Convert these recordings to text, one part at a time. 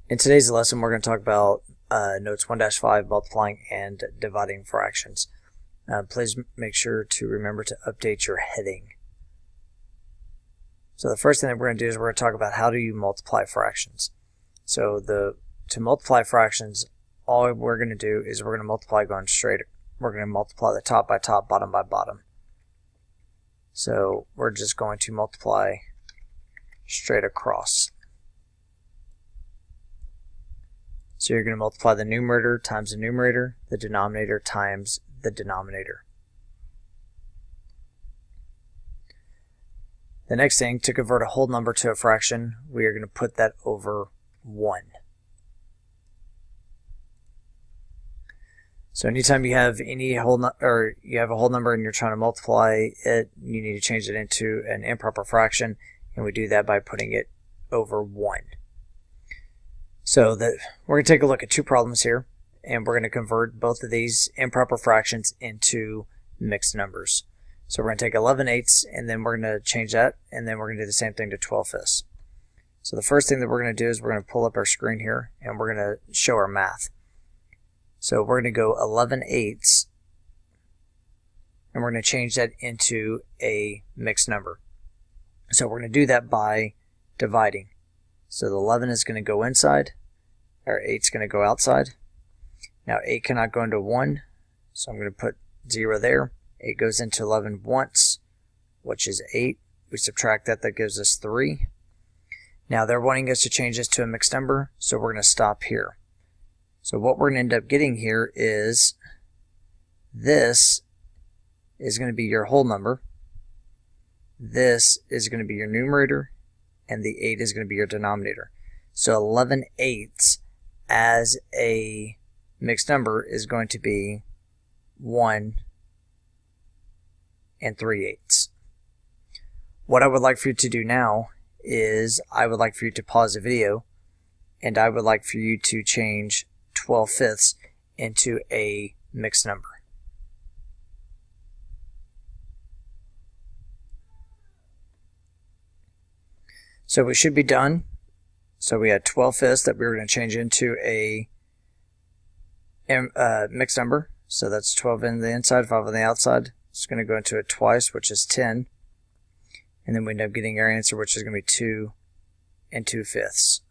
In today's lesson, we're going to talk about notes 1-5, multiplying and dividing fractions. Please make sure to remember to update your heading. So the first thing that we're going to do is we're going to talk about how do you multiply fractions. So to multiply fractions, all we're going to do is we're going to multiply going straight. We're going to multiply the top by top, bottom by bottom. So we're just going to multiply straight across. So you're going to multiply the numerator times the numerator, the denominator times the denominator. The next thing, to convert a whole number to a fraction, we are going to put that over 1. So anytime you have you have a whole number and you're trying to multiply it, you need to change it into an improper fraction, and we do that by putting it over 1. So we're going to take a look at two problems here, and we're going to convert both of these improper fractions into mixed numbers. So we're going to take 11/8, and then we're going to change that, and then we're going to do the same thing to 12/5. So the first thing that we're going to do is we're going to pull up our screen here, and we're going to show our math. So we're going to go 11/8, and we're going to change that into a mixed number. So we're going to do that by dividing. So the 11 is going to go inside, or 8 is going to go outside. Now 8 cannot go into 1, so I'm going to put 0 there. 8 goes into 11 once, which is 8. We subtract that, that gives us 3. Now they're wanting us to change this to a mixed number, so we're going to stop here. So what we're going to end up getting here is this is going to be your whole number. This is going to be your numerator, and the 8 is going to be your denominator. So 11/8 as a mixed number is going to be 1 3/8. What I would like for you to do now is I would like for you to pause the video, and I would like for you to change 12/5 into a mixed number. So we should be done. So we had 12/5 that we were going to change into a mixed number. So that's 12 on the inside, 5 on the outside. It's going to go into it twice, which is 10. And then we end up getting our answer, which is going to be 2 2/5.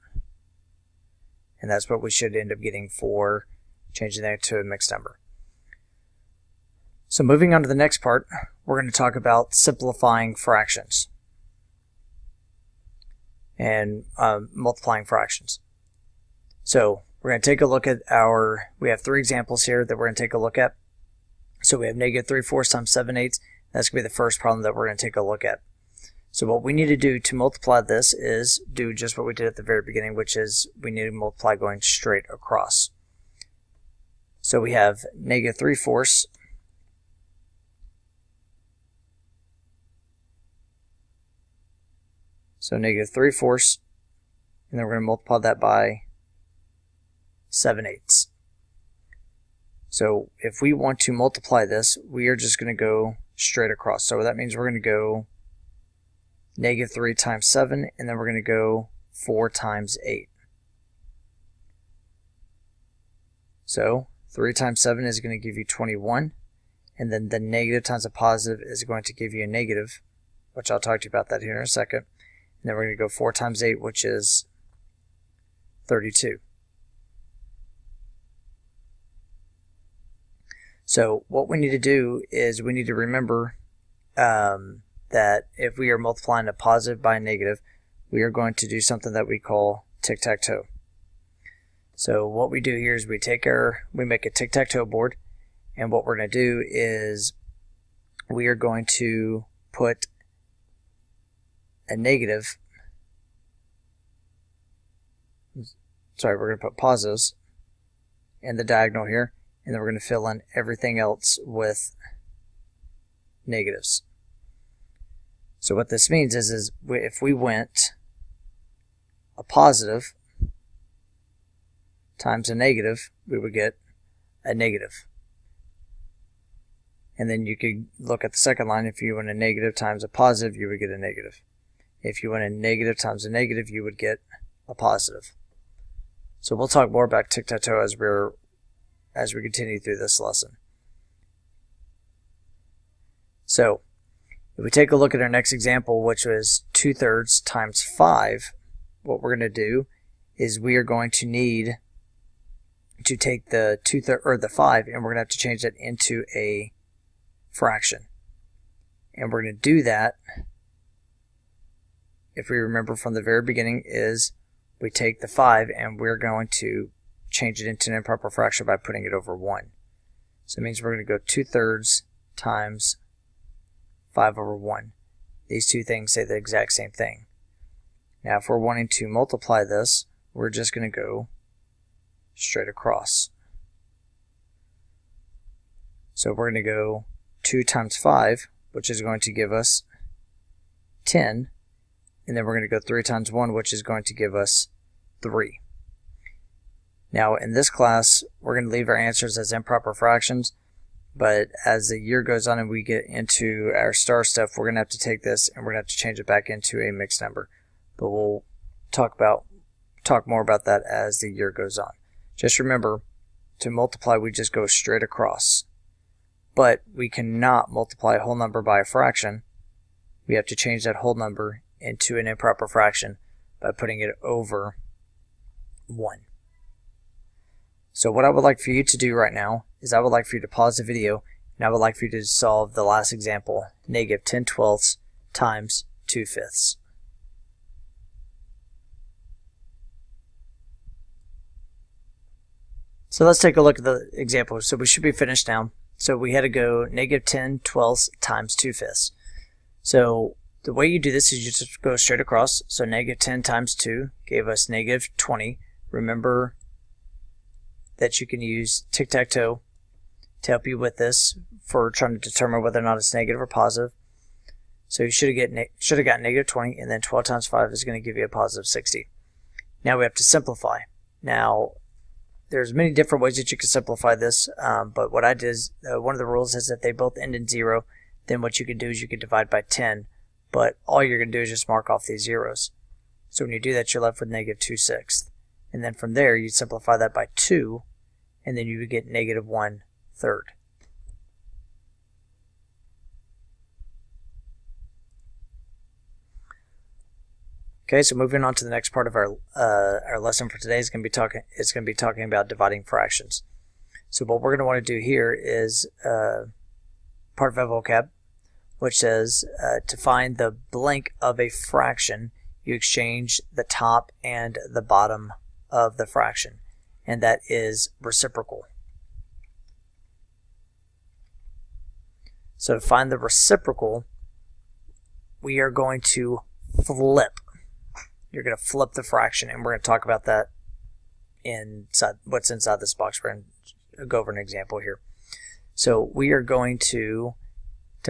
And that's what we should end up getting for changing that to a mixed number. So moving on to the next part, we're going to talk about simplifying fractions and multiplying fractions. So we're going to take a look at we have 3 examples here that we're going to take a look at. So we have -3/4 times 7/8. That's going to be the first problem that we're going to take a look at. So what we need to do to multiply this is do just what we did at the very beginning, which is we need to multiply going straight across. So we have -3/4 So -3/4, and then we're going to multiply that by 7/8. So if we want to multiply this, we are just going to go straight across. So that means we're going to go -3 times 7, and then we're going to go 4 times 8. So 3 times 7 is going to give you 21, and then the negative times a positive is going to give you a negative, which I'll talk to you about that here in a second. And then we're going to go 4 times 8, which is 32. So what we need to do is we need to remember that if we are multiplying a positive by a negative, we are going to do something that we call tic-tac-toe. So what we do here is we make a tic-tac-toe board, and what we're going to do is we are going to put a negative, we're going to put positives in the diagonal here, and then we're going to fill in everything else with negatives. So what this means is if we went a positive times a negative, we would get a negative. And then you could look at the second line. If you went a negative times a positive, you would get a negative. If you went a negative times a negative, you would get a positive. So we'll talk more about tic-tac-toe as we continue through this lesson. So if we take a look at our next example, which was 2/3 times 5, what we're going to do is we are going to need to take the 5, and we're going to have to change that into a fraction. And we're going to do that, if we remember from the very beginning, is we take the 5 and we're going to change it into an improper fraction by putting it over 1. So it means we're going to go 2/3 times 5 over 1. These two things say the exact same thing. Now if we're wanting to multiply this, we're just going to go straight across. So we're going to go 2 times 5, which is going to give us 10, and then we're going to go 3 times 1, which is going to give us 3. Now in this class, we're going to leave our answers as improper fractions, but as the year goes on and we get into our star stuff, we're going to have to take this and we're going to have to change it back into a mixed number. But we'll talk more about that as the year goes on. Just remember, to multiply, we just go straight across. But we cannot multiply a whole number by a fraction. We have to change that whole number into an improper fraction by putting it over 1. So what I would like for you to do right now is I would like for you to pause the video, and I would like for you to solve the last example, -10/12 times 2/5. So let's take a look at the example. So we should be finished now. So we had to go -10/12 times 2/5. So the way you do this is you just go straight across. So -10 times 2 gave us -20. Remember that you can use tic-tac-toe to help you with this for trying to determine whether or not it's negative or positive. So you should have got -20, and then 12 times 5 is going to give you a positive 60. Now we have to simplify. Now there's many different ways that you can simplify this, but what I did is one of the rules is that they both end in 0. Then what you can do is you can divide by 10, but all you're going to do is just mark off these zeros. So when you do that, you're left with -2/6. And then from there, you simplify that by 2, and then you would get -1/3. Okay, so moving on to the next part of our lesson for today is going to be talking about dividing fractions. So what we're going to want to do here is part of our vocab, which says to find the blank of a fraction, you exchange the top and the bottom of the fraction, and that is reciprocal. So to find the reciprocal, we are going to flip. You're going to flip the fraction, and we're going to talk about that inside what's inside this box. We're going to go over an example here. So we are going to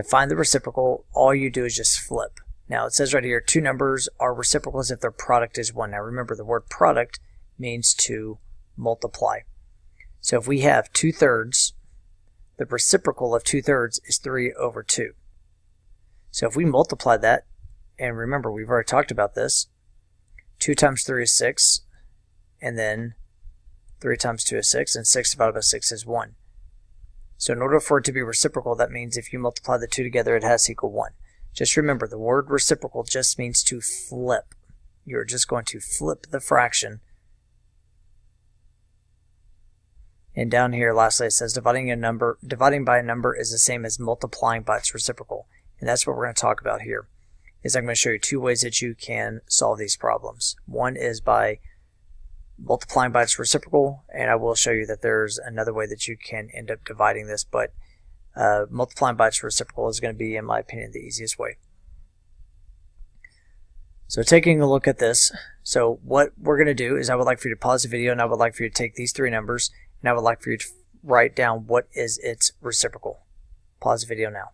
find the reciprocal, all you do is just flip. Now it says right here, two numbers are reciprocals if their product is 1. Now remember, the word product means to multiply. So if we have 2/3, the reciprocal of 2/3 is 3 over 2. So if we multiply that, and remember we've already talked about this, 2 times 3 is 6, and then 3 times 2 is 6, and 6 divided by 6 is 1. So in order for it to be reciprocal, that means if you multiply the two together, it has to equal 1. Just remember, the word reciprocal just means to flip. You're just going to flip the fraction. And down here, lastly, it says dividing by a number is the same as multiplying by its reciprocal. And that's what we're going to talk about here. Is I'm going to show you two ways that you can solve these problems. One is by multiplying by its reciprocal, and I will show you that there's another way that you can end up dividing this, but multiplying by its reciprocal is going to be, in my opinion, the easiest way. So taking a look at this, so what we're going to do is I would like for you to pause the video, and I would like for you to take these three numbers, and I would like for you to write down what is its reciprocal. Pause the video now.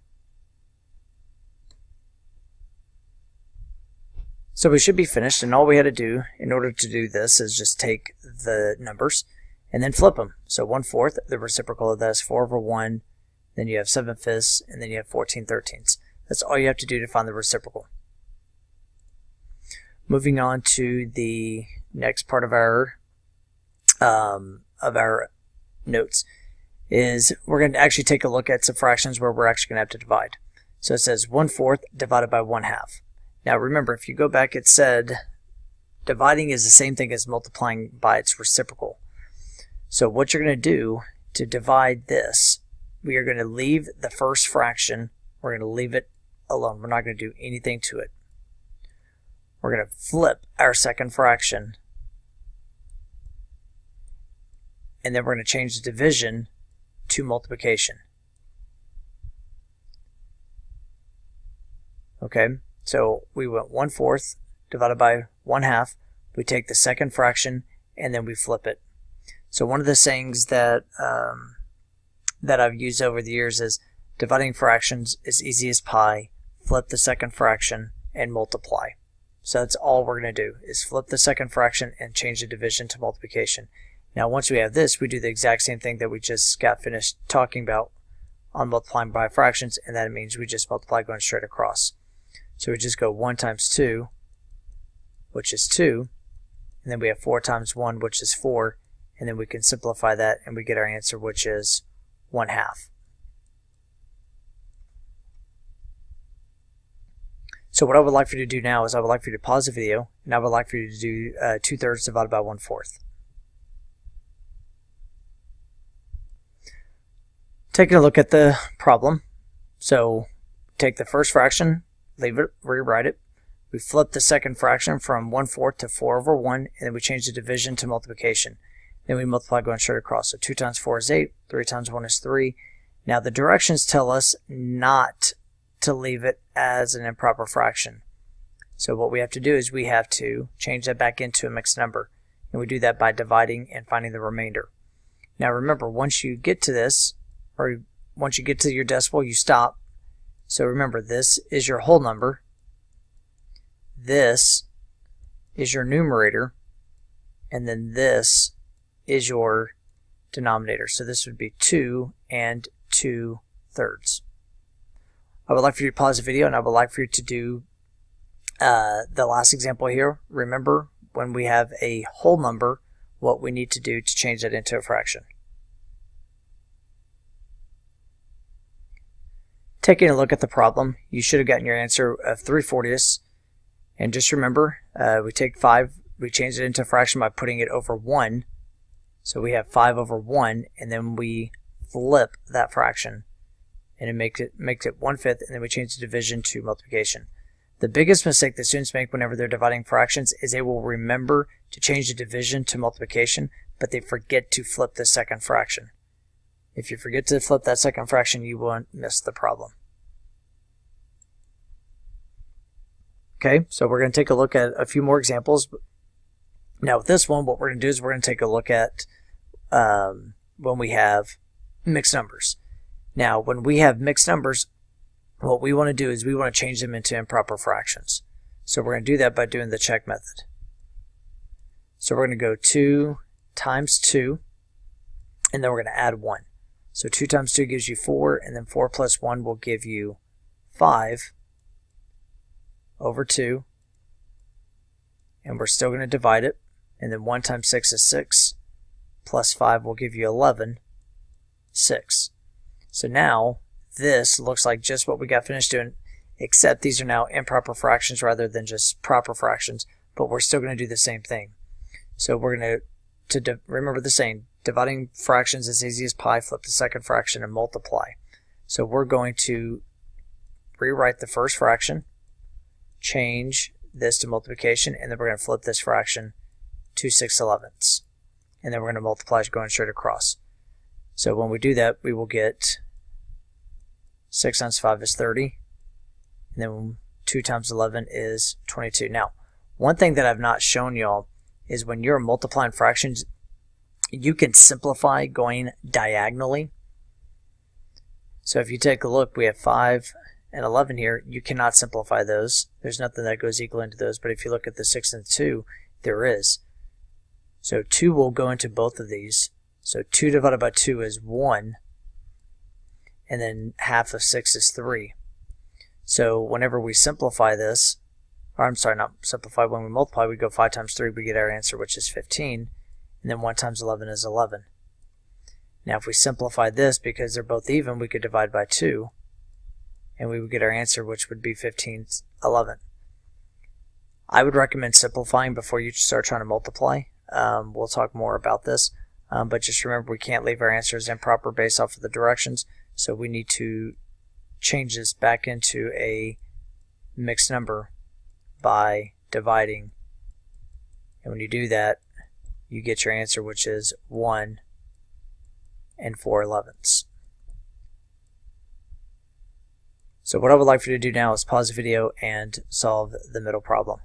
So we should be finished, and all we had to do in order to do this is just take the numbers and then flip them. So 1/4, the reciprocal of that is 4 over 1, then you have 7/5, and then you have 14/13. That's all you have to do to find the reciprocal. Moving on to the next part of our of our notes is we're going to actually take a look at some fractions where we're actually going to have to divide. So it says 1/4 divided by 1/2. Now remember, if you go back, it said dividing is the same thing as multiplying by its reciprocal. So what you're going to do to divide this, we are going to leave the first fraction, we're going to leave it alone. We're not going to do anything to it. We're going to flip our second fraction, and then we're going to change the division to multiplication. Okay, so we went 1/4 divided by 1/2. We take the second fraction and then we flip it. So one of the sayings that that I've used over the years is dividing fractions is easy as pie. Flip the second fraction and multiply. So that's all we're going to do is flip the second fraction and change the division to multiplication. Now once we have this, we do the exact same thing that we just got finished talking about on multiplying by fractions, and that means we just multiply going straight across. So we just go 1 times 2, which is 2, and then we have 4 times 1, which is 4, and then we can simplify that and we get our answer, which is 1/2. So what I would like for you to do now is I would like for you to pause the video, and I would like for you to do 2/3 divided by 1/4. Taking a look at the problem, so take the first fraction, leave it, rewrite it. We flip the second fraction from 1/4 to 4/1, and then we change the division to multiplication. Then we multiply going straight across. So 2 times 4 is 8, 3 times 1 is 3. Now the directions tell us not to leave it as an improper fraction. So what we have to do is we have to change that back into a mixed number. And we do that by dividing and finding the remainder. Now remember, once you get to this, or once you get to your decimal, you stop. So remember, this is your whole number. This is your numerator. And then this is your denominator. So this would be 2 and 2/3. I would like for you to pause the video, and I would like for you to do the last example here. Remember, when we have a whole number, what we need to do to change that into a fraction. Taking a look at the problem, you should have gotten your answer of 3/40. And just remember, we take 5, we change it into a fraction by putting it over 1. So we have 5/1, and then we flip that fraction, and it makes it 1/5, and then we change the division to multiplication. The biggest mistake that students make whenever they're dividing fractions is they will remember to change the division to multiplication, but they forget to flip the second fraction. If you forget to flip that second fraction, you won't miss the problem. Okay, so we're going to take a look at a few more examples. Now with this one, what we're going to do is we're going to take a look at when we have mixed numbers. Now when we have mixed numbers, what we want to do is we want to change them into improper fractions. So we're going to do that by doing the check method. So we're going to go 2 times 2, and then we're going to add 1. So 2 times 2 gives you 4, and then 4 plus 1 will give you 5 over 2. And we're still going to divide it. And then 1 times 6 is 6, plus 5 will give you 11, 6. So now this looks like just what we got finished doing, except these are now improper fractions rather than just proper fractions, but we're still going to do the same thing. So we're going to remember the saying, dividing fractions is easy as pie, flip the second fraction and multiply. So we're going to rewrite the first fraction, change this to multiplication, and then we're going to flip this fraction to 6/11. And then we're going to multiply going straight across. So when we do that, we will get 6 times 5 is 30, and then 2 times 11 is 22. Now, one thing that I've not shown y'all is when you're multiplying fractions, you can simplify going diagonally. So if you take a look, we have 5 and 11 here. You cannot simplify those. There's nothing that goes equal into those, but if you look at the 6 and 2, there is. So 2 will go into both of these. So 2 divided by 2 is 1, and then half of 6 is 3. So whenever we simplify this, or I'm sorry, not simplify, when we multiply, we go 5 times 3, we get our answer, which is 15. and then 1 times 11 is 11. Now if we simplify this, because they're both even, we could divide by 2, and we would get our answer, which would be 15/11. I would recommend simplifying before you start trying to multiply. We'll talk more about this, but just remember we can't leave our answers improper based off of the directions, so we need to change this back into a mixed number by dividing. And when you do that, you get your answer, which is 1 and 4/11. So what I would like for you to do now is pause the video and solve the middle problem.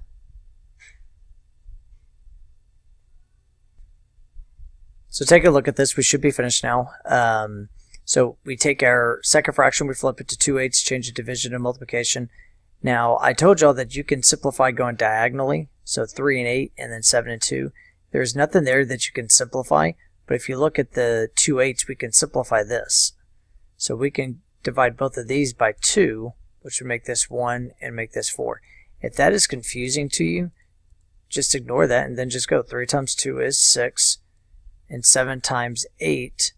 So take a look at this. We should be finished now. So we take our second fraction, we flip it to 2/8, change the division and multiplication. Now I told y'all that you can simplify going diagonally, so 3 and 8 and then 7 and 2. There's nothing there that you can simplify, but if you look at the 2/8, we can simplify this. So we can divide both of these by 2, which would make this 1 and make this 4. If that is confusing to you, just ignore that and then just go 3 times 2 is 6, and 7 times 8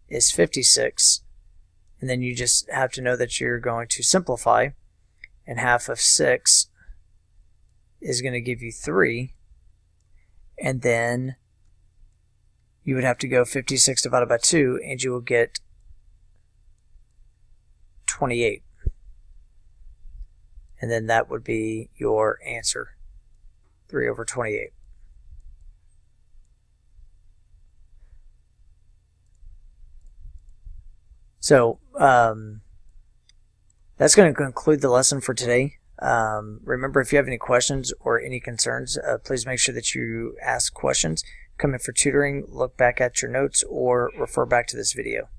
is 56. And then you just have to know that you're going to simplify, and half of 6 is going to give you 3, and then you would have to go 56 divided by 2, and you will get 28. And then that would be your answer, 3/28. So that's going to conclude the lesson for today. Remember, if you have any questions or any concerns, please make sure that you ask questions. Come in for tutoring, look back at your notes, or refer back to this video.